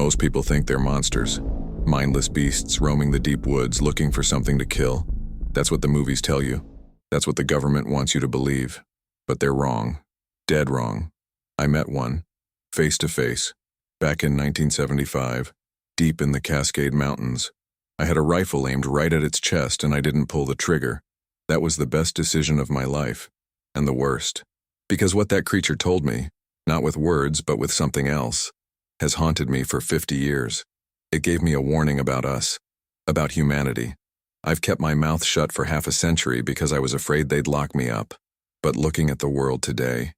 Most people think they're monsters, mindless beasts roaming the deep woods looking for something to kill. That's what the movies tell you. That's what the government wants you to believe. But they're wrong. Dead wrong. I met one, face to face, back in 1975, deep in the Cascade Mountains. I had a rifle aimed right at its chest and I didn't pull the trigger. That was the best decision of my life, and the worst. Because what that creature told me, not with words but with something else, has haunted me for 50 years. It gave me a warning about us, about humanity. I've kept my mouth shut for half a century because I was afraid they'd lock me up. But looking at the world today,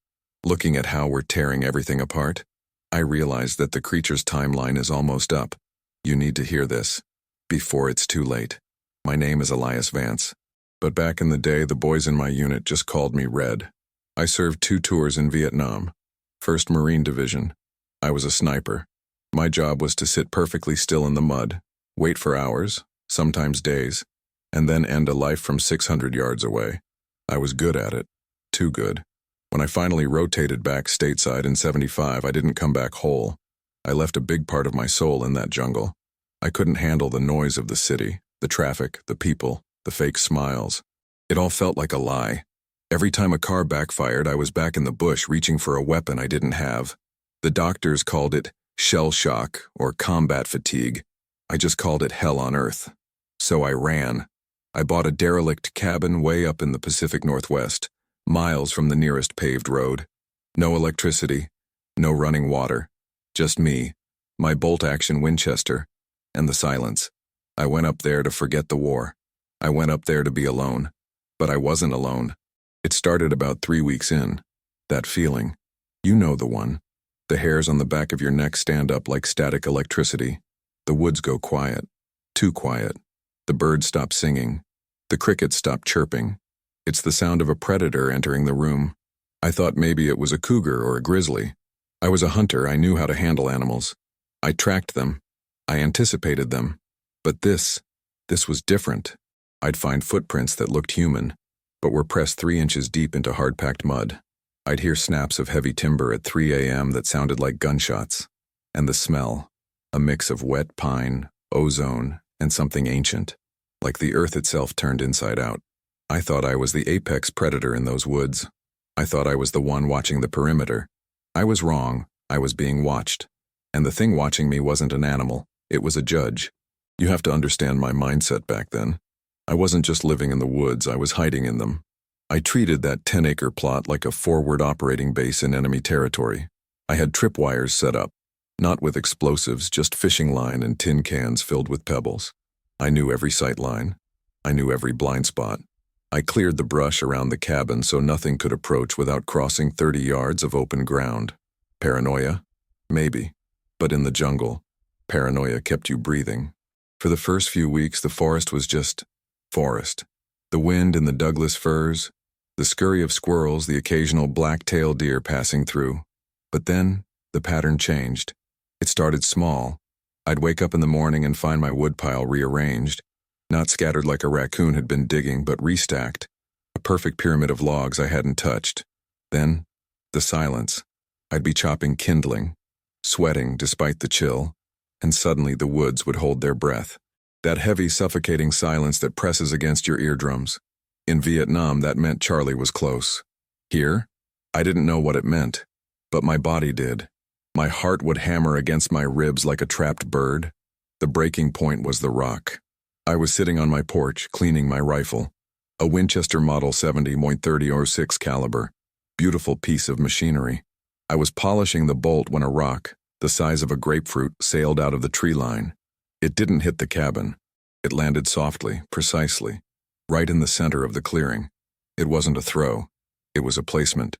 looking at how we're tearing everything apart, I realize that the creature's timeline is almost up. You need to hear this, before it's too late. My name is Elias Vance. But back in the day, the boys in my unit just called me Red. I served 2 tours in Vietnam. 1st Marine Division. I was a sniper. My job was to sit perfectly still in the mud, wait for hours, sometimes days, and then end a life from 600 yards away. I was good at it. Too good. When I finally rotated back stateside in '75, I didn't come back whole. I left a big part of my soul in that jungle. I couldn't handle the noise of the city, the traffic, the people, the fake smiles. It all felt like a lie. Every time a car backfired, I was back in the bush reaching for a weapon I didn't have. The doctors called it shell shock or combat fatigue. I just called it hell on earth. So I ran. I bought a derelict cabin way up in the Pacific Northwest, miles from the nearest paved road. No electricity, no running water. Just me, my bolt-action Winchester, and the silence. I went up there to forget the war. I went up there to be alone. But I wasn't alone. It started about 3 weeks in. That feeling. You know the one. The hairs on the back of your neck stand up like static electricity. The woods go quiet. Too quiet. The birds stop singing. The crickets stop chirping. It's the sound of a predator entering the room. I thought maybe it was a cougar or a grizzly. I was a hunter. I knew how to handle animals. I tracked them. I anticipated them. But this was different. I'd find footprints that looked human, but were pressed 3 inches deep into hard-packed mud. I'd hear snaps of heavy timber at 3 a.m. that sounded like gunshots. And the smell, a mix of wet pine, ozone, and something ancient, like the earth itself turned inside out. I thought I was the apex predator in those woods. I thought I was the one watching the perimeter. I was wrong. I was being watched. And the thing watching me wasn't an animal. It was a judge. You have to understand my mindset back then. I wasn't just living in the woods, I was hiding in them. I treated that 10-acre plot like a forward operating base in enemy territory. I had tripwires set up, not with explosives, just fishing line and tin cans filled with pebbles. I knew every sight line. I knew every blind spot. I cleared the brush around the cabin so nothing could approach without crossing 30 yards of open ground. Paranoia? Maybe. But in the jungle, paranoia kept you breathing. For the first few weeks, the forest was just forest. The wind in the Douglas firs, the scurry of squirrels, the occasional black-tailed deer passing through. But then, the pattern changed. It started small. I'd wake up in the morning and find my woodpile rearranged, not scattered like a raccoon had been digging, but restacked, a perfect pyramid of logs I hadn't touched. Then, the silence. I'd be chopping kindling, sweating despite the chill, and suddenly the woods would hold their breath. That heavy, suffocating silence that presses against your eardrums. In Vietnam, that meant Charlie was close. Here, I didn't know what it meant, but my body did. My heart would hammer against my ribs like a trapped bird. The breaking point was the rock. I was sitting on my porch, cleaning my rifle. A Winchester Model 70 .30-06 caliber. Beautiful piece of machinery. I was polishing the bolt when a rock, the size of a grapefruit, sailed out of the tree line. It didn't hit the cabin. It landed softly, precisely, right in the center of the clearing. It wasn't a throw. It was a placement,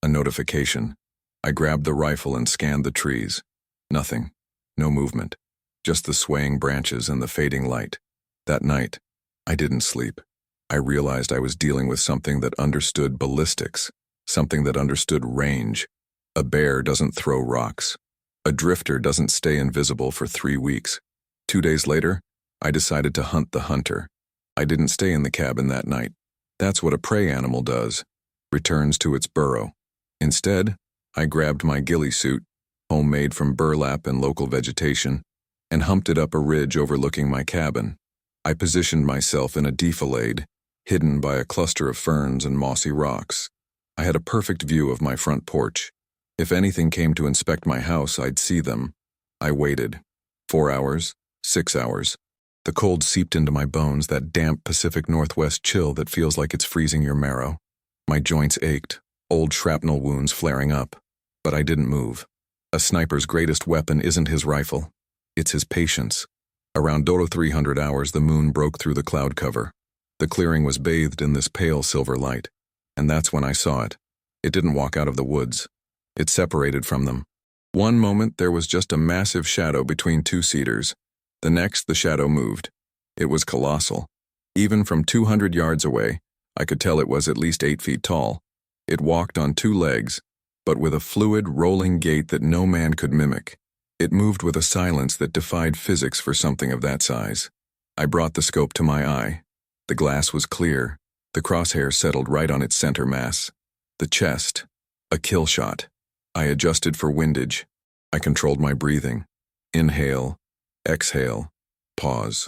a notification. I grabbed the rifle and scanned the trees. Nothing. No movement. Just the swaying branches and the fading light. That night, I didn't sleep. I realized I was dealing with something that understood ballistics, something that understood range. A bear doesn't throw rocks. A drifter doesn't stay invisible for 3 weeks. 2 days later, I decided to hunt the hunter. I didn't stay in the cabin that night. That's what a prey animal does, returns to its burrow. Instead, I grabbed my ghillie suit, homemade from burlap and local vegetation, and humped it up a ridge overlooking my cabin. I positioned myself in a defilade, hidden by a cluster of ferns and mossy rocks. I had a perfect view of my front porch. If anything came to inspect my house, I'd see them. I waited. 4 hours, 6 hours. The cold seeped into my bones, that damp Pacific Northwest chill that feels like it's freezing your marrow. My joints ached, old shrapnel wounds flaring up. But I didn't move. A sniper's greatest weapon isn't his rifle. It's his patience. Around 300 hours, the moon broke through the cloud cover. The clearing was bathed in this pale silver light. And that's when I saw it. It didn't walk out of the woods. It separated from them. One moment, there was just a massive shadow between two cedars. The next, the shadow moved. It was colossal. Even from 200 yards away, I could tell it was at least 8 feet tall. It walked on 2 legs, but with a fluid, rolling gait that no man could mimic. It moved with a silence that defied physics for something of that size. I brought the scope to my eye. The glass was clear. The crosshair settled right on its center mass. The chest. A kill shot. I adjusted for windage. I controlled my breathing. Inhale. Exhale. Pause.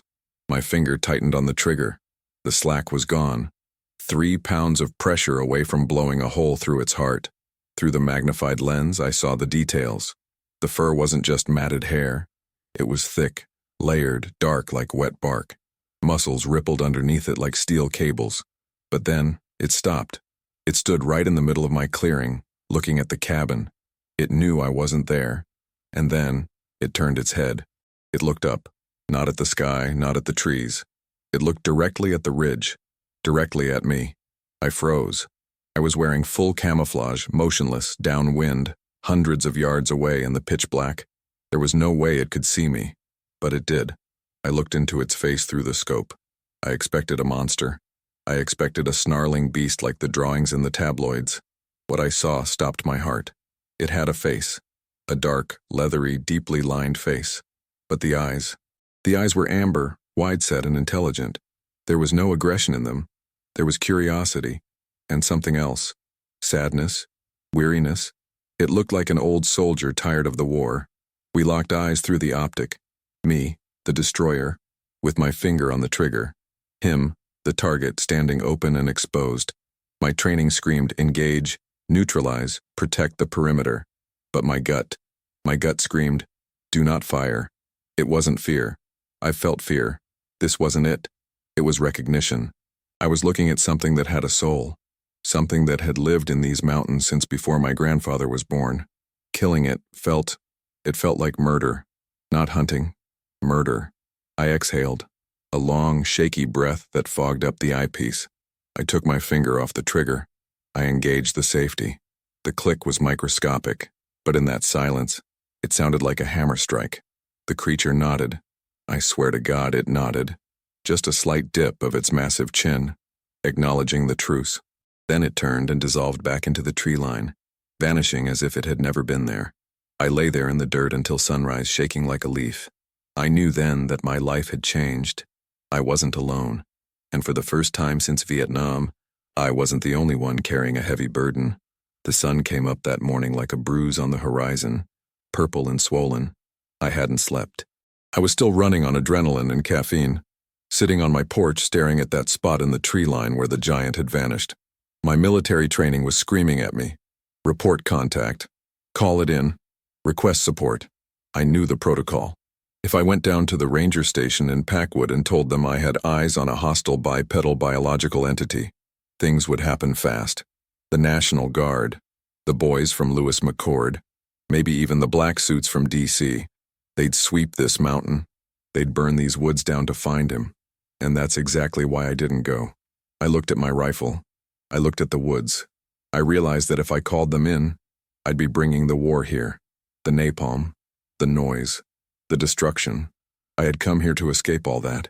My finger tightened on the trigger. The slack was gone. 3 pounds of pressure away from blowing a hole through its heart. Through the magnified lens, I saw the details. The fur wasn't just matted hair. It was thick, layered, dark like wet bark. Muscles rippled underneath it like steel cables. But then, it stopped. It stood right in the middle of my clearing, looking at the cabin. It knew I wasn't there. And then, it turned its head. It looked up, not at the sky, not at the trees. It looked directly at the ridge, directly at me. I froze. I was wearing full camouflage, motionless, downwind, hundreds of yards away in the pitch black. There was no way it could see me, but it did. I looked into its face through the scope. I expected a monster. I expected a snarling beast like the drawings in the tabloids. What I saw stopped my heart. It had a face, a dark, leathery, deeply lined face. But the eyes were amber, wide-set and intelligent. There was no aggression in them. There was curiosity, and something else. Sadness, weariness. It looked like an old soldier tired of the war. We locked eyes through the optic. Me, the destroyer, with my finger on the trigger. Him, the target, standing open and exposed. My training screamed, engage, neutralize, protect the perimeter. But my gut screamed, do not fire. It wasn't fear. I felt fear. This wasn't it. It was recognition. I was looking at something that had a soul. Something that had lived in these mountains since before my grandfather was born. Killing it felt like murder. Not hunting. Murder. I exhaled. A long, shaky breath that fogged up the eyepiece. I took my finger off the trigger. I engaged the safety. The click was microscopic, but in that silence, it sounded like a hammer strike. The creature nodded. I swear to God it nodded. Just a slight dip of its massive chin, acknowledging the truce. Then it turned and dissolved back into the tree line, vanishing as if it had never been there. I lay there in the dirt until sunrise, shaking like a leaf. I knew then that my life had changed. I wasn't alone. And for the first time since Vietnam, I wasn't the only one carrying a heavy burden. The sun came up that morning like a bruise on the horizon, purple and swollen. I hadn't slept. I was still running on adrenaline and caffeine, sitting on my porch staring at that spot in the tree line where the giant had vanished. My military training was screaming at me. Report contact. Call it in. Request support. I knew the protocol. If I went down to the ranger station in Packwood and told them I had eyes on a hostile bipedal biological entity, things would happen fast. The National Guard, the boys from Lewis McCord, maybe even the black suits from D.C., they'd sweep this mountain. They'd burn these woods down to find him. And that's exactly why I didn't go. I looked at my rifle. I looked at the woods. I realized that if I called them in, I'd be bringing the war here. The napalm, the noise, the destruction. I had come here to escape all that.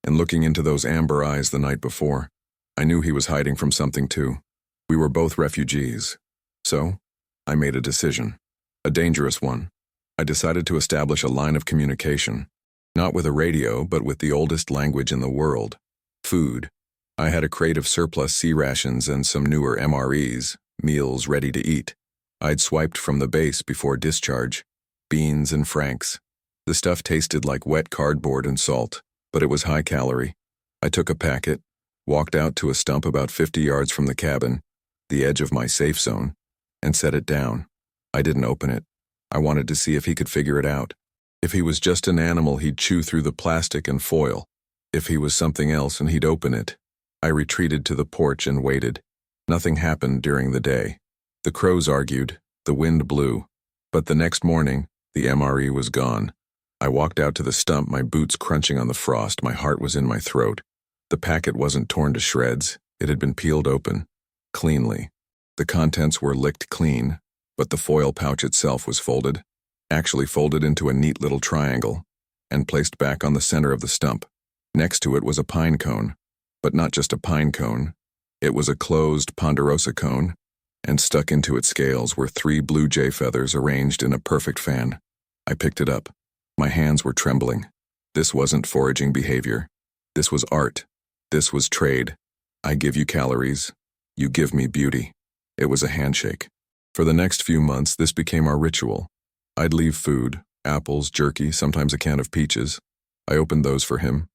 And looking into those amber eyes the night before, I knew he was hiding from something too. We were both refugees. So, I made a decision. A dangerous one. I decided to establish a line of communication. Not with a radio, but with the oldest language in the world. Food. I had a crate of surplus C rations and some newer MREs, meals ready to eat. I'd swiped from the base before discharge. beans and franks. The stuff tasted like wet cardboard and salt, but it was high calorie. I took a packet, walked out to a stump about 50 yards from the cabin, the edge of my safe zone, and set it down. I didn't open it. I wanted to see if he could figure it out. If he was just an animal, he'd chew through the plastic and foil. If he was something else, and he'd open it. I retreated to the porch and waited. Nothing happened during the day. The crows argued, the wind blew. But the next morning, the MRE was gone. I walked out to the stump, my boots crunching on the frost, my heart was in my throat. The packet wasn't torn to shreds, it had been peeled open, cleanly. The contents were licked clean, but the foil pouch itself was folded, actually folded into a neat little triangle, and placed back on the center of the stump. Next to it was a pine cone, but not just a pine cone. It was a closed ponderosa cone, and stuck into its scales were 3 blue jay feathers arranged in a perfect fan. I picked it up. My hands were trembling. This wasn't foraging behavior. This was art. This was trade. I give you calories. You give me beauty. It was a handshake. For the next few months, this became our ritual. I'd leave food, apples, jerky, sometimes a can of peaches. I opened those for him.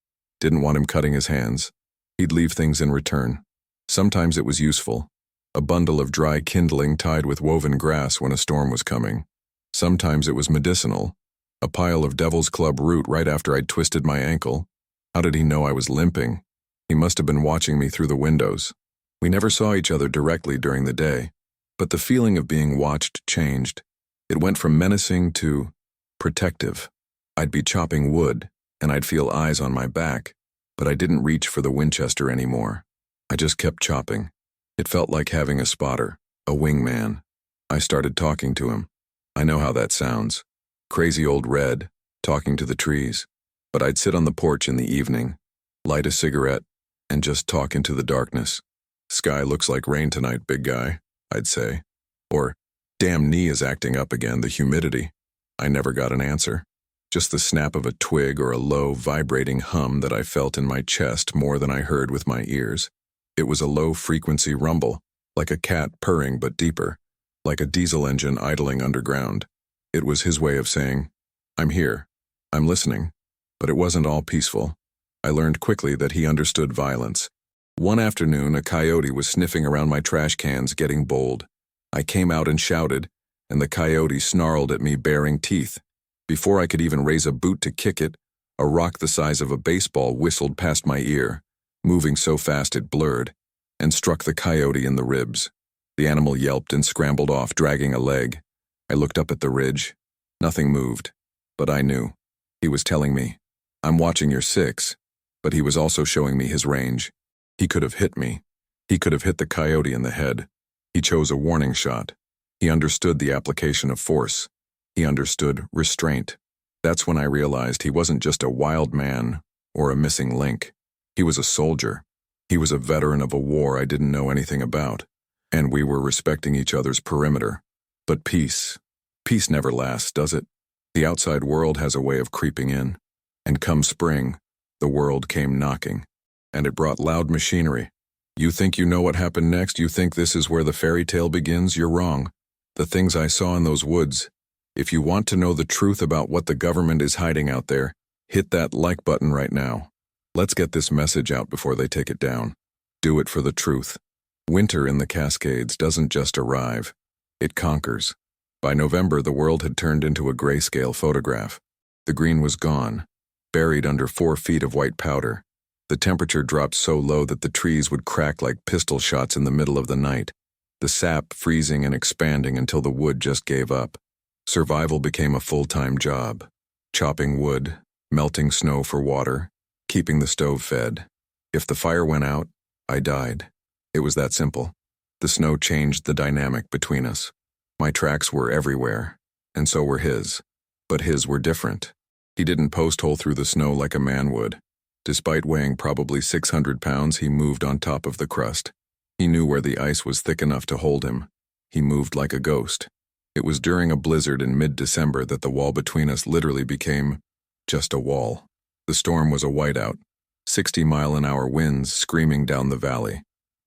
Didn't want him cutting his hands. He'd leave things in return. Sometimes it was useful. A bundle of dry kindling tied with woven grass when a storm was coming. Sometimes it was medicinal. A pile of devil's club root right after I'd twisted my ankle. How did he know I was limping? He must have been watching me through the windows. We never saw each other directly during the day, but the feeling of being watched changed. It went from menacing to protective. I'd be chopping wood, and I'd feel eyes on my back, but I didn't reach for the Winchester anymore. I just kept chopping. It felt like having a spotter, a wingman. I started talking to him. I know how that sounds. Crazy old Red, talking to the trees. But I'd sit on the porch in the evening, light a cigarette, and just talk into the darkness. "Sky looks like rain tonight, big guy," I'd say. Or, "Damn knee is acting up again, the humidity." I never got an answer. Just the snap of a twig or a low, vibrating hum that I felt in my chest more than I heard with my ears. It was a low-frequency rumble, like a cat purring but deeper, like a diesel engine idling underground. It was his way of saying, "I'm here. I'm listening." But it wasn't all peaceful. I learned quickly that he understood violence. One afternoon, a coyote was sniffing around my trash cans, getting bold. I came out and shouted, and the coyote snarled at me, baring teeth. Before I could even raise a boot to kick it, a rock the size of a baseball whistled past my ear, moving so fast it blurred, and struck the coyote in the ribs. The animal yelped and scrambled off, dragging a leg. I looked up at the ridge. Nothing moved, but I knew. He was telling me, "I'm watching your 6, but he was also showing me his range. He could have hit me. He could have hit the coyote in the head. He chose a warning shot. He understood the application of force. He understood restraint. That's when I realized he wasn't just a wild man or a missing link. He was a soldier. He was a veteran of a war I didn't know anything about. And we were respecting each other's perimeter. But peace never lasts, does it? The outside world has a way of creeping in. And come spring, the world came knocking. And it brought loud machinery. You think you know what happened next? You think this is where the fairy tale begins? You're wrong. The things I saw in those woods. If you want to know the truth about what the government is hiding out there, hit that like button right now. Let's get this message out before they take it down. Do it for the truth. Winter in the Cascades doesn't just arrive. It conquers. By November, the world had turned into a grayscale photograph. The green was gone, buried under 4 feet of white powder. The temperature dropped so low that the trees would crack like pistol shots in the middle of the night, the sap freezing and expanding until the wood just gave up. Survival became a full-time job. Chopping wood, melting snow for water, keeping the stove fed. If the fire went out, I died. It was that simple. The snow changed the dynamic between us. My tracks were everywhere, and so were his. But his were different. He didn't post-hole through the snow like a man would. Despite weighing probably 600 pounds, he moved on top of the crust. He knew where the ice was thick enough to hold him. He moved like a ghost. It was during a blizzard in mid-December that the wall between us literally became just a wall. The storm was a whiteout, 60-mile-an-hour winds screaming down the valley.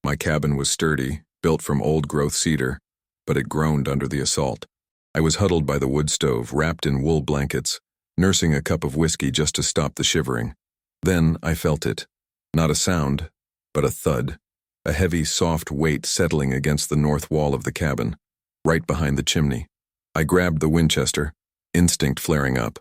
My cabin was sturdy, built from old-growth cedar, but it groaned under the assault. I was huddled by the wood stove, wrapped in wool blankets, nursing a cup of whiskey just to stop the shivering. Then I felt it. Not a sound, but a thud. A heavy, soft weight settling against the north wall of the cabin, right behind the chimney. I grabbed the Winchester, instinct flaring up.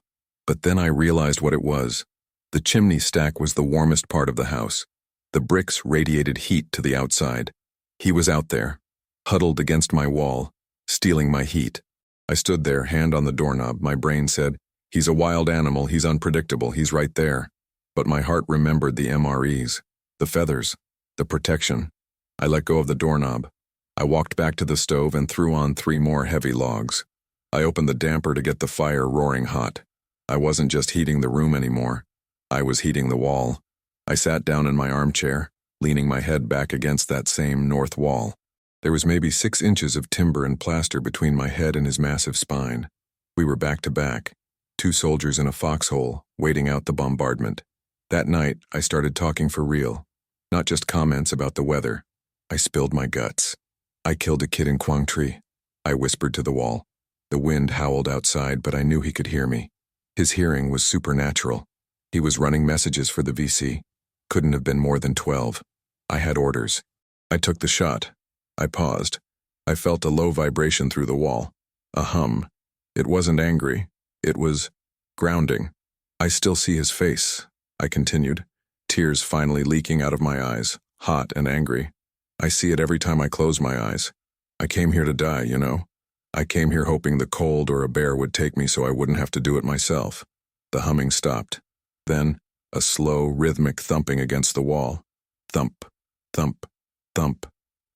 But then I realized what it was. The chimney stack was the warmest part of the house. The bricks radiated heat to the outside. He was out there, huddled against my wall, stealing my heat. I stood there, hand on the doorknob. My brain said, "He's a wild animal, he's unpredictable, he's right there." But my heart remembered the MREs, the feathers, the protection. I let go of the doorknob. I walked back to the stove and threw on 3 more heavy logs. I opened the damper to get the fire roaring hot. I wasn't just heating the room anymore. I was heating the wall. I sat down in my armchair, leaning my head back against that same north wall. There was maybe 6 inches of timber and plaster between my head and his massive spine. We were back to back, 2 soldiers in a foxhole, waiting out the bombardment. That night, I started talking for real. Not just comments about the weather. I spilled my guts. I killed a kid in Quang Tri. I whispered to the wall. The wind howled outside, but I knew he could hear me. His hearing was supernatural. He was running messages for the VC. Couldn't have been more than 12. I had orders. I took the shot. I paused. I felt a low vibration through the wall. A hum. It wasn't angry. It was grounding. "I still see his face," I continued, tears finally leaking out of my eyes, hot and angry. "I see it every time I close my eyes. I came here to die, you know. I came here hoping the cold or a bear would take me so I wouldn't have to do it myself." The humming stopped. Then, a slow, rhythmic thumping against the wall. Thump, thump, thump.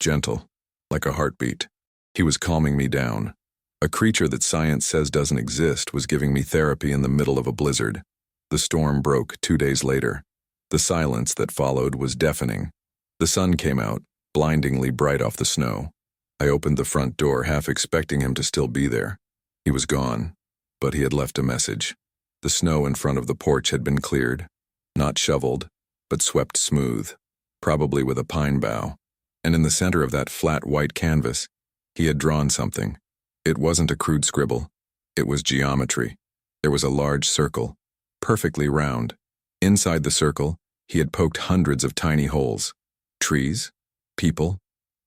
Gentle, like a heartbeat. He was calming me down. A creature that science says doesn't exist was giving me therapy in the middle of a blizzard. The storm broke 2 days later. The silence that followed was deafening. The sun came out, blindingly bright off the snow. I opened the front door, half expecting him to still be there. He was gone, but he had left a message. The snow in front of the porch had been cleared. Not shoveled, but swept smooth, probably with a pine bough. And in the center of that flat white canvas, he had drawn something. It wasn't a crude scribble. It was geometry. There was a large circle, perfectly round. Inside the circle, he had poked hundreds of tiny holes. Trees, people,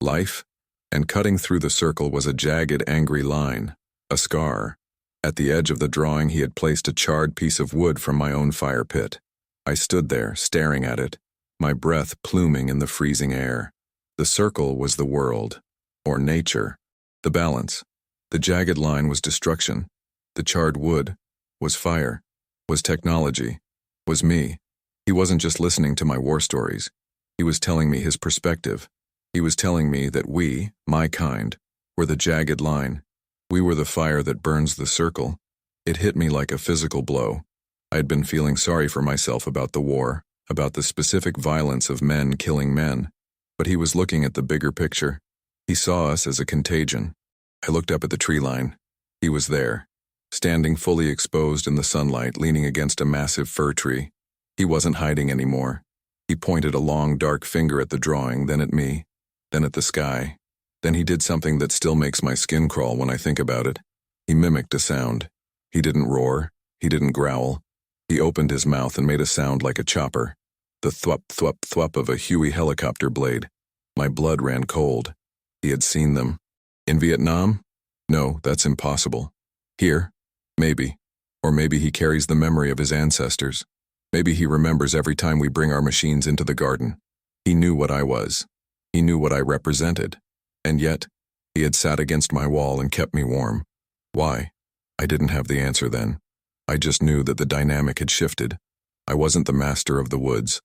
life, and cutting through the circle was a jagged, angry line, a scar. At the edge of the drawing, he had placed a charred piece of wood from my own fire pit. I stood there, staring at it, my breath pluming in the freezing air. The circle was the world, or nature, the balance. The jagged line was destruction. The charred wood was fire, was technology, was me. He wasn't just listening to my war stories. He was telling me his perspective. He was telling me that we, my kind, were the jagged line. We were the fire that burns the circle. It hit me like a physical blow. I had been feeling sorry for myself about the war, about the specific violence of men killing men. But he was looking at the bigger picture. He saw us as a contagion. I looked up at the tree line. He was there, standing fully exposed in the sunlight, leaning against a massive fir tree. He wasn't hiding anymore. He pointed a long, dark finger at the drawing, then at me, then at the sky. Then he did something that still makes my skin crawl when I think about it. He mimicked a sound. He didn't roar. He didn't growl. He opened his mouth and made a sound like a chopper. The thwup, thwup, thwup of a Huey helicopter blade. My blood ran cold. He had seen them. In Vietnam? No, that's impossible. Here? Maybe. Or maybe he carries the memory of his ancestors. Maybe he remembers every time we bring our machines into the garden. He knew what I was. He knew what I represented. And yet, he had sat against my wall and kept me warm. Why? I didn't have the answer then. I just knew that the dynamic had shifted. I wasn't the master of the woods.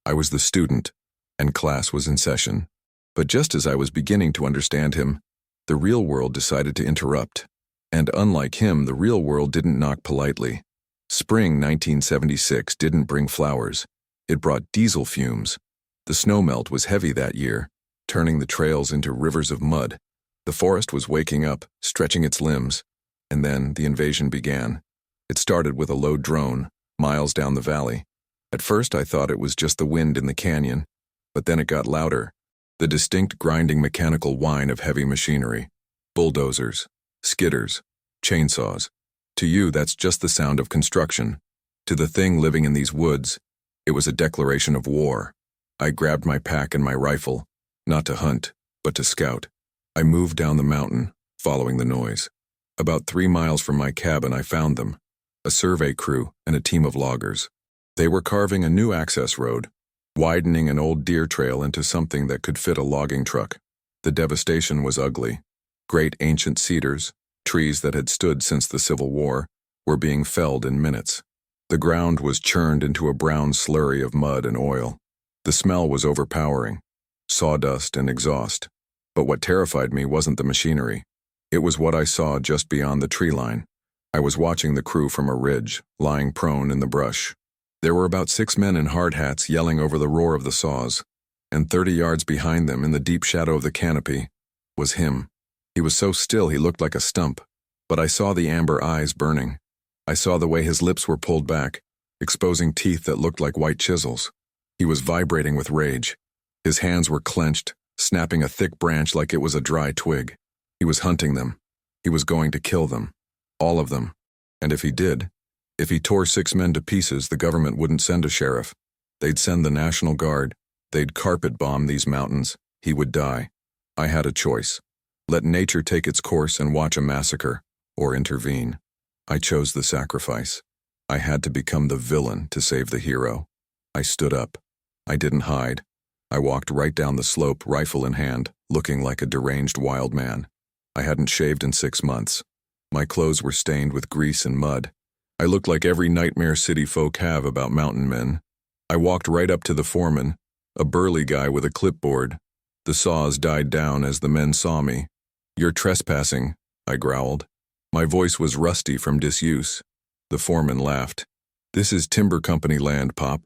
I was the student, and class was in session. But just as I was beginning to understand him, the real world decided to interrupt. And unlike him, the real world didn't knock politely. Spring 1976 didn't bring flowers. It brought diesel fumes. The snowmelt was heavy that year, turning the trails into rivers of mud. The forest was waking up, stretching its limbs. And then the invasion began. It started with a low drone, miles down the valley. At first I thought it was just the wind in the canyon, but then it got louder. The distinct grinding mechanical whine of heavy machinery. Bulldozers, skidders, chainsaws. To you, that's just the sound of construction. To the thing living in these woods, it was a declaration of war. I grabbed my pack and my rifle, not to hunt, but to scout. I moved down the mountain, following the noise. About 3 miles from my cabin, I found them, a survey crew and a team of loggers. They were carving a new access road, widening an old deer trail into something that could fit a logging truck. The devastation was ugly. Great ancient cedars, trees that had stood since the Civil War, were being felled in minutes. The ground was churned into a brown slurry of mud and oil. The smell was overpowering, sawdust and exhaust. But what terrified me wasn't the machinery. It was what I saw just beyond the tree line. I was watching the crew from a ridge, lying prone in the brush. There were about 6 men in hard hats yelling over the roar of the saws, and 30 yards behind them, in the deep shadow of the canopy, was him. He was so still he looked like a stump, but I saw the amber eyes burning. I saw the way his lips were pulled back, exposing teeth that looked like white chisels. He was vibrating with rage. His hands were clenched, snapping a thick branch like it was a dry twig. He was hunting them. He was going to kill them. All of them. And if he did, if he tore 6 men to pieces, the government wouldn't send a sheriff. They'd send the National Guard. They'd carpet bomb these mountains. He would die. I had a choice. Let nature take its course and watch a massacre, or intervene. I chose the sacrifice. I had to become the villain to save the hero. I stood up. I didn't hide. I walked right down the slope, rifle in hand, looking like a deranged wild man. I hadn't shaved in 6 months. My clothes were stained with grease and mud. I looked like every nightmare city folk have about mountain men. I walked right up to the foreman, a burly guy with a clipboard. The saws died down as the men saw me. "You're trespassing," I growled. My voice was rusty from disuse. The foreman laughed. "This is timber company land, Pop.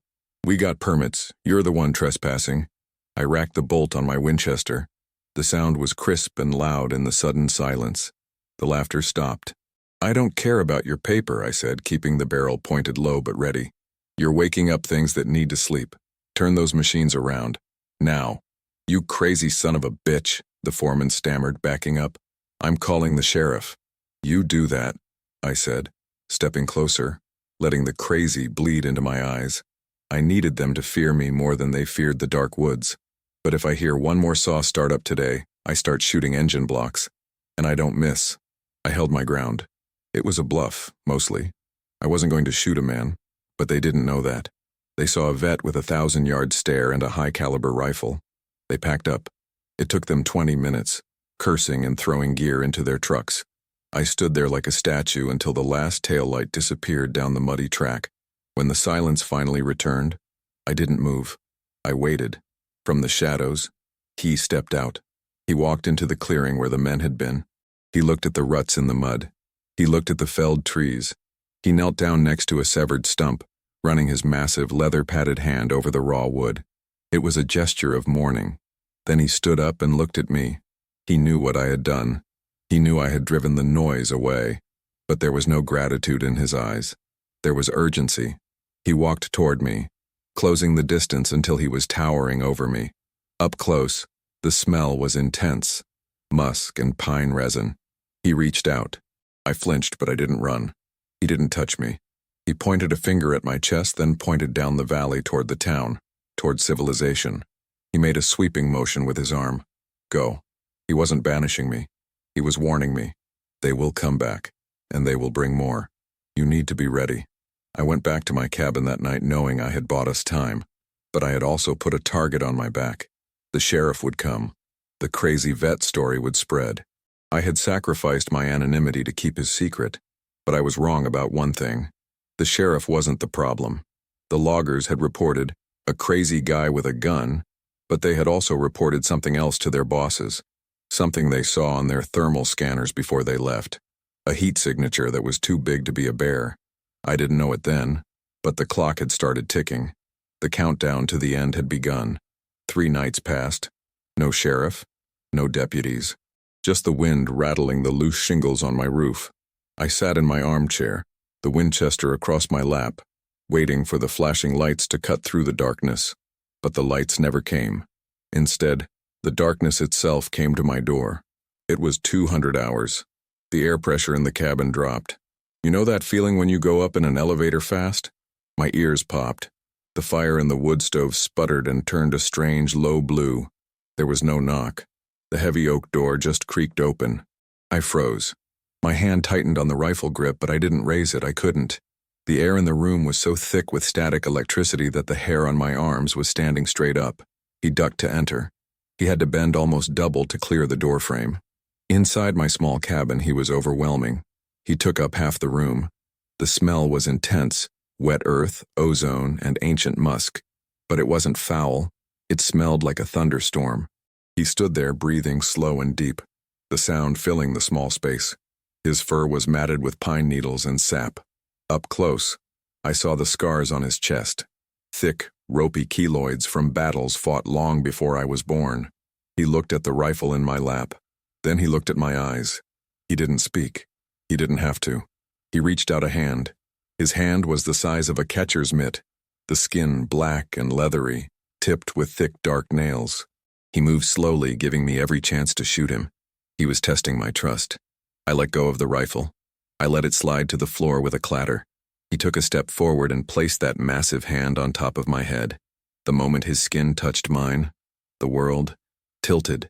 We got permits. You're the one trespassing." I racked the bolt on my Winchester. The sound was crisp and loud in the sudden silence. The laughter stopped. "I don't care about your paper," I said, keeping the barrel pointed low but ready. "You're waking up things that need to sleep. Turn those machines around. Now." "You crazy son of a bitch," the foreman stammered, backing up. "I'm calling the sheriff." "You do that," I said, stepping closer, letting the crazy bleed into my eyes. I needed them to fear me more than they feared the dark woods. But if I hear one more saw start up today, I start shooting engine blocks. And I don't miss. I held my ground. It was a bluff, mostly. I wasn't going to shoot a man, but they didn't know that. They saw a vet with a 1,000-yard stare and a high-caliber rifle. They packed up. It took them 20 minutes, cursing and throwing gear into their trucks. I stood there like a statue until the last taillight disappeared down the muddy track. When the silence finally returned, I didn't move. I waited. From the shadows, he stepped out. He walked into the clearing where the men had been. He looked at the ruts in the mud. He looked at the felled trees. He knelt down next to a severed stump, running his massive leather-padded hand over the raw wood. It was a gesture of mourning. Then he stood up and looked at me. He knew what I had done. He knew I had driven the noise away. But there was no gratitude in his eyes. There was urgency. He walked toward me, closing the distance until he was towering over me. Up close, the smell was intense, musk and pine resin. He reached out. I flinched, but I didn't run. He didn't touch me. He pointed a finger at my chest, then pointed down the valley toward the town, toward civilization. He made a sweeping motion with his arm. Go. He wasn't banishing me. He was warning me. They will come back, and they will bring more. You need to be ready. I went back to my cabin that night knowing I had bought us time, but I had also put a target on my back. The sheriff would come. The crazy vet story would spread. I had sacrificed my anonymity to keep his secret, but I was wrong about one thing. The sheriff wasn't the problem. The loggers had reported a crazy guy with a gun, but they had also reported something else to their bosses, something they saw on their thermal scanners before they left, a heat signature that was too big to be a bear. I didn't know it then, but the clock had started ticking. The countdown to the end had begun. 3 nights passed. No sheriff, no deputies, just the wind rattling the loose shingles on my roof. I sat in my armchair, the Winchester across my lap, waiting for the flashing lights to cut through the darkness. But the lights never came. Instead, the darkness itself came to my door. It was 200 hours. The air pressure in the cabin dropped. You know that feeling when you go up in an elevator fast? My ears popped. The fire in the wood stove sputtered and turned a strange low blue. There was no knock. The heavy oak door just creaked open. I froze. My hand tightened on the rifle grip, but I didn't raise it. I couldn't. The air in the room was so thick with static electricity that the hair on my arms was standing straight up. He ducked to enter. He had to bend almost double to clear the doorframe. Inside my small cabin, he was overwhelming. He took up half the room. The smell was intense, wet earth, ozone, and ancient musk. But it wasn't foul. It smelled like a thunderstorm. He stood there, breathing slow and deep, the sound filling the small space. His fur was matted with pine needles and sap. Up close, I saw the scars on his chest. Thick, ropey keloids from battles fought long before I was born. He looked at the rifle in my lap. Then he looked at my eyes. He didn't speak. He didn't have to. He reached out a hand. His hand was the size of a catcher's mitt, the skin black and leathery, tipped with thick dark nails. He moved slowly, giving me every chance to shoot him. He was testing my trust. I let go of the rifle. I let it slide to the floor with a clatter. He took a step forward and placed that massive hand on top of my head. The moment his skin touched mine, the world tilted.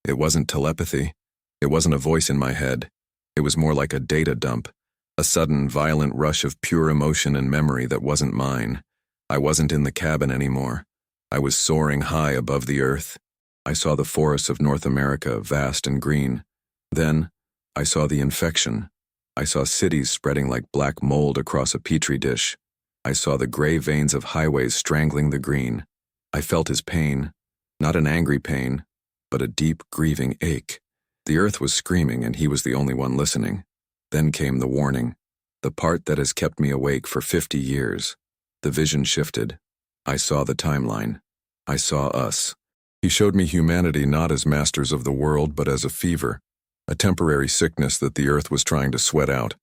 It wasn't telepathy. It wasn't a voice in my head. It was more like a data dump, a sudden, violent rush of pure emotion and memory that wasn't mine. I wasn't in the cabin anymore. I was soaring high above the earth. I saw the forests of North America, vast and green. Then, I saw the infection. I saw cities spreading like black mold across a petri dish. I saw the gray veins of highways strangling the green. I felt his pain, not an angry pain, but a deep, grieving ache. The earth was screaming, and he was the only one listening. Then came the warning, the part that has kept me awake for 50 years. The vision shifted. I saw the timeline. I saw us. He showed me humanity not as masters of the world, but as a fever, a temporary sickness that the earth was trying to sweat out.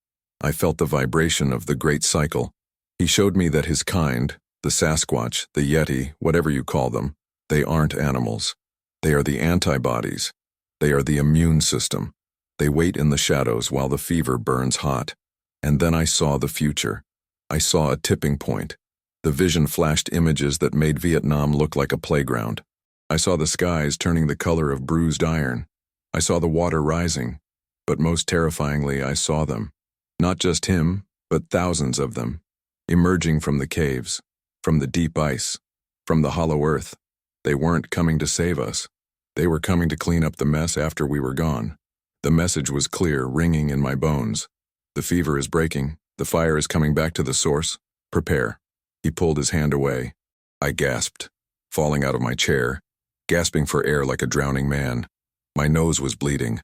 I felt the vibration of the great cycle. He showed me that his kind, the Sasquatch, the Yeti, whatever you call them, they aren't animals. They are the antibodies. They are the immune system. They wait in the shadows while the fever burns hot. And then I saw the future. I saw a tipping point. The vision flashed images that made Vietnam look like a playground. I saw the skies turning the color of bruised iron. I saw the water rising. But most terrifyingly, I saw them. Not just him, but thousands of them, emerging from the caves, from the deep ice, from the hollow earth. They weren't coming to save us. They were coming to clean up the mess after we were gone. The message was clear, ringing in my bones. The fever is breaking. The fire is coming back to the source. Prepare. He pulled his hand away. I gasped, falling out of my chair, gasping for air like a drowning man. My nose was bleeding.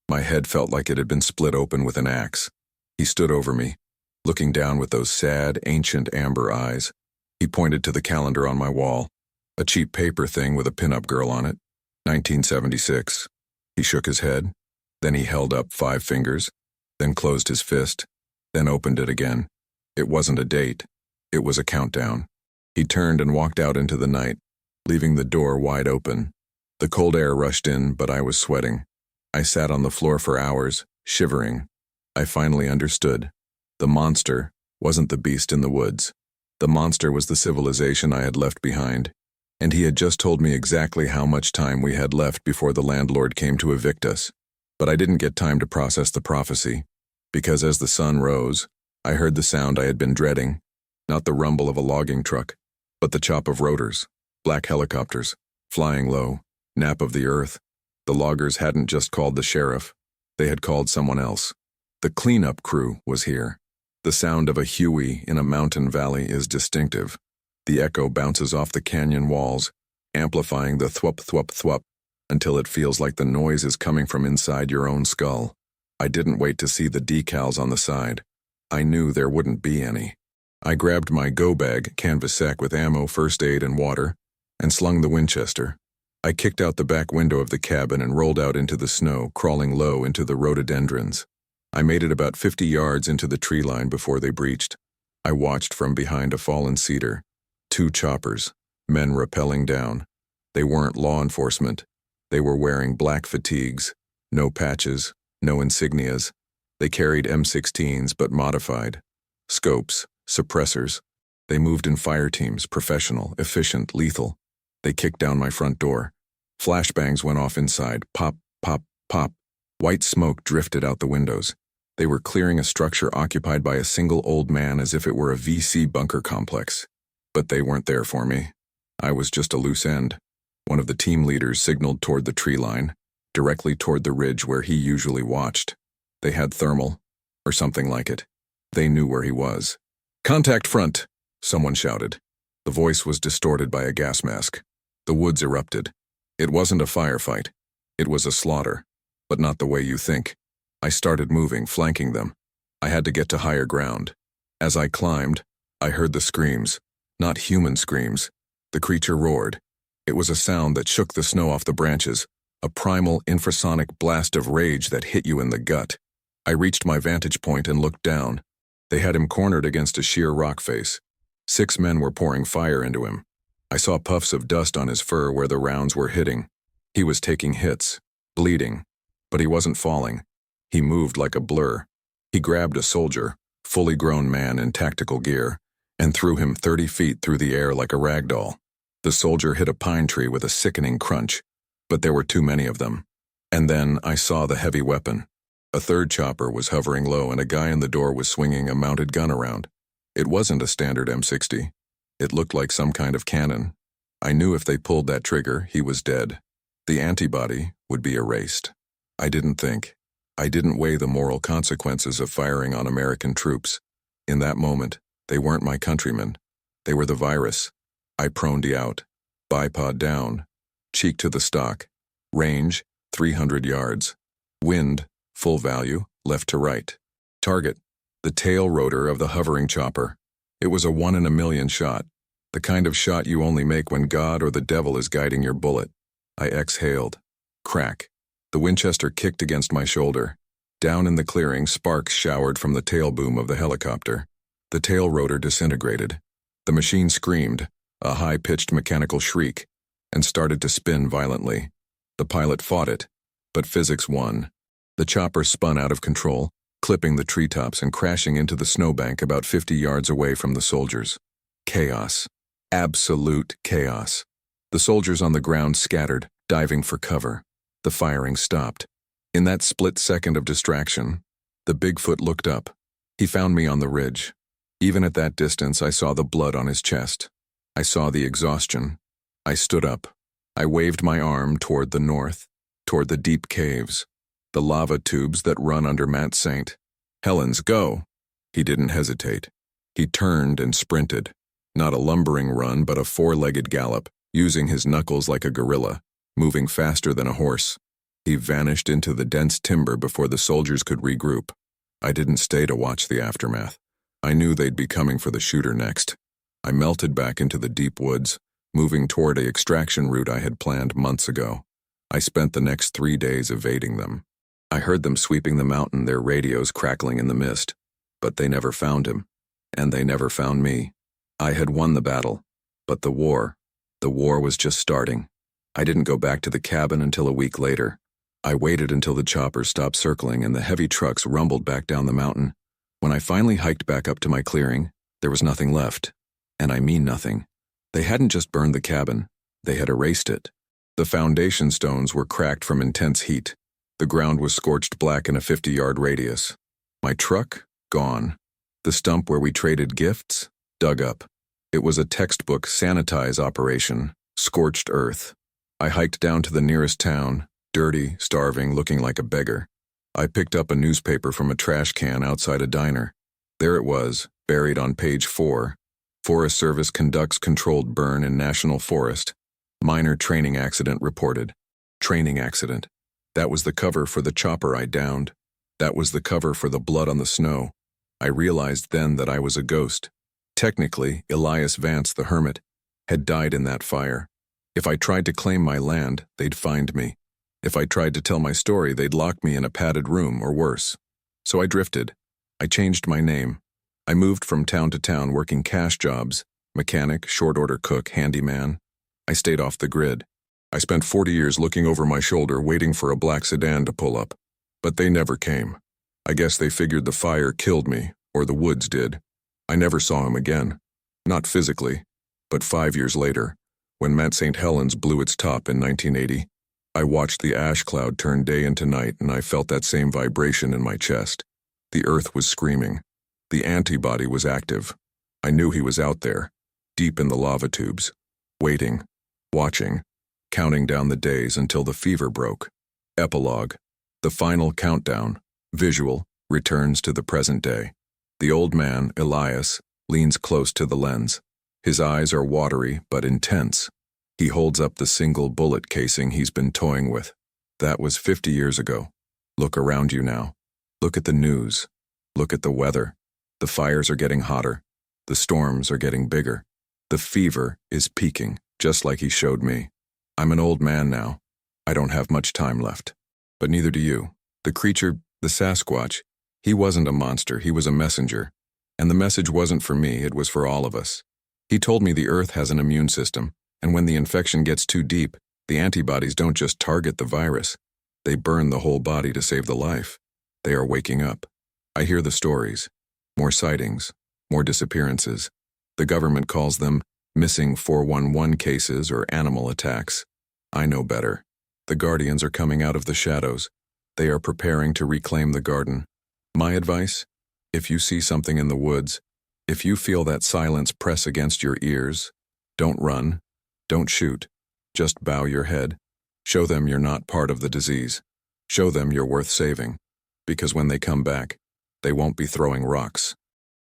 My head felt like it had been split open with an axe. He stood over me, looking down with those sad, ancient amber eyes. He pointed to the calendar on my wall, a cheap paper thing with a pin-up girl on it. 1976. He shook his head. Then he held up 5 fingers, then closed his fist, then opened it again. It wasn't a date. It was a countdown. He turned and walked out into the night, leaving the door wide open. The cold air rushed in, but I was sweating. I sat on the floor for hours, shivering. I finally understood. The monster wasn't the beast in the woods. The monster was the civilization I had left behind. And he had just told me exactly how much time we had left before the landlord came to evict us. But I didn't get time to process the prophecy, because as the sun rose, I heard the sound I had been dreading, not the rumble of a logging truck, but the chop of rotors, black helicopters, flying low, nap of the earth. The loggers hadn't just called the sheriff, they had called someone else. The cleanup crew was here. The sound of a Huey in a mountain valley is distinctive. The echo bounces off the canyon walls, amplifying the thwup thwup thwup until it feels like the noise is coming from inside your own skull. I didn't wait to see the decals on the side. I knew there wouldn't be any. I grabbed my go bag, canvas sack with ammo, first aid, and water, and slung the Winchester. I kicked out the back window of the cabin and rolled out into the snow, crawling low into the rhododendrons. I made it about 50 yards into the tree line before they breached. I watched from behind a fallen cedar. 2 choppers, men rappelling down. They weren't law enforcement. They were wearing black fatigues, no patches, no insignias. They carried M16s but modified. Scopes, suppressors. They moved in fire teams, professional, efficient, lethal. They kicked down my front door. Flashbangs went off inside. Pop, pop, pop. White smoke drifted out the windows. They were clearing a structure occupied by a single old man as if it were a VC bunker complex. But they weren't there for me. I was just a loose end. One of the team leaders signaled toward the tree line, directly toward the ridge where he usually watched. They had thermal, or something like it. They knew where he was. "Contact front," someone shouted. The voice was distorted by a gas mask. The woods erupted. It wasn't a firefight. It was a slaughter, but not the way you think. I started moving, flanking them. I had to get to higher ground. As I climbed, I heard the screams. Not human screams. The creature roared. It was a sound that shook the snow off the branches, a primal infrasonic blast of rage that hit you in the gut. I reached my vantage point and looked down. They had him cornered against a sheer rock face. 6 men were pouring fire into him. I saw puffs of dust on his fur where the rounds were hitting. He was taking hits, bleeding, but he wasn't falling. He moved like a blur. He grabbed a soldier, fully grown man in tactical gear, and threw him 30 feet through the air like a rag doll. The soldier hit a pine tree with a sickening crunch, but there were too many of them. And then I saw the heavy weapon. A third chopper was hovering low and a guy in the door was swinging a mounted gun around. It wasn't a standard M60. It looked like some kind of cannon. I knew if they pulled that trigger, he was dead. The antibody would be erased. I didn't think. I didn't weigh the moral consequences of firing on American troops. In that moment, they weren't my countrymen. They were the virus. I proned out, bipod down, cheek to the stock. Range, 300 yards. Wind, full value, left to right. Target, the tail rotor of the hovering chopper. It was a 1 in a million shot, the kind of shot you only make when God or the devil is guiding your bullet. I exhaled. Crack. The Winchester kicked against my shoulder. Down in the clearing, sparks showered from the tail boom of the helicopter. The tail rotor disintegrated. The machine screamed, a high-pitched mechanical shriek, and started to spin violently. The pilot fought it, but physics won. The chopper spun out of control, clipping the treetops and crashing into the snowbank about 50 yards away from the soldiers. Chaos. Absolute chaos. The soldiers on the ground scattered, diving for cover. The firing stopped. In that split second of distraction, the Bigfoot looked up. He found me on the ridge. Even at that distance, I saw the blood on his chest. I saw the exhaustion. I stood up. I waved my arm toward the north, toward the deep caves, the lava tubes that run under Mount St. Helens, go! He didn't hesitate. He turned and sprinted. Not a lumbering run, but a 4-legged gallop, using his knuckles like a gorilla, moving faster than a horse. He vanished into the dense timber before the soldiers could regroup. I didn't stay to watch the aftermath. I knew they'd be coming for the shooter next. I melted back into the deep woods, moving toward an extraction route I had planned months ago. I spent the next 3 days evading them. I heard them sweeping the mountain, their radios crackling in the mist. But they never found him. And they never found me. I had won the battle. But the war was just starting. I didn't go back to the cabin until a week later. I waited until the choppers stopped circling and the heavy trucks rumbled back down the mountain. When I finally hiked back up to my clearing, there was nothing left. And I mean nothing. They hadn't just burned the cabin. They had erased it. The foundation stones were cracked from intense heat. The ground was scorched black in a 50-yard radius. My truck? Gone. The stump where we traded gifts? Dug up. It was a textbook sanitize operation. Scorched earth. I hiked down to the nearest town, dirty, starving, looking like a beggar. I picked up a newspaper from a trash can outside a diner. There it was, buried on page 4. Forest Service conducts controlled burn in National Forest. Minor training accident reported. Training accident. That was the cover for the chopper I downed. That was the cover for the blood on the snow. I realized then that I was a ghost. Technically, Elias Vance, the hermit, had died in that fire. If I tried to claim my land, they'd find me. If I tried to tell my story, they'd lock me in a padded room or worse. So I drifted. I changed my name. I moved from town to town working cash jobs, mechanic, short-order cook, handyman. I stayed off the grid. I spent 40 years looking over my shoulder waiting for a black sedan to pull up. But they never came. I guess they figured the fire killed me, or the woods did. I never saw him again. Not physically, but 5 years later, when Mount St. Helens blew its top in 1980, I watched the ash cloud turn day into night and I felt that same vibration in my chest. The earth was screaming. The antibody was active. I knew he was out there, deep in the lava tubes, waiting, watching, counting down the days until the fever broke. Epilogue. The final countdown, visual, returns to the present day. The old man, Elias, leans close to the lens. His eyes are watery but intense. He holds up the single bullet casing he's been toying with. That was 50 years ago. Look around you now. Look at the news. Look at the weather. The fires are getting hotter. The storms are getting bigger. The fever is peaking, just like he showed me. I'm an old man now. I don't have much time left. But neither do you. The creature, the Sasquatch, he wasn't a monster, he was a messenger. And the message wasn't for me, it was for all of us. He told me the earth has an immune system, and when the infection gets too deep, the antibodies don't just target the virus. They burn the whole body to save the life. They are waking up. I hear the stories. More sightings, more disappearances. The government calls them missing 411 cases or animal attacks. I know better. The guardians are coming out of the shadows. They are preparing to reclaim the garden. My advice? If you see something in the woods, if you feel that silence press against your ears, don't run, don't shoot, just bow your head. Show them you're not part of the disease. Show them you're worth saving. Because when they come back, they won't be throwing rocks.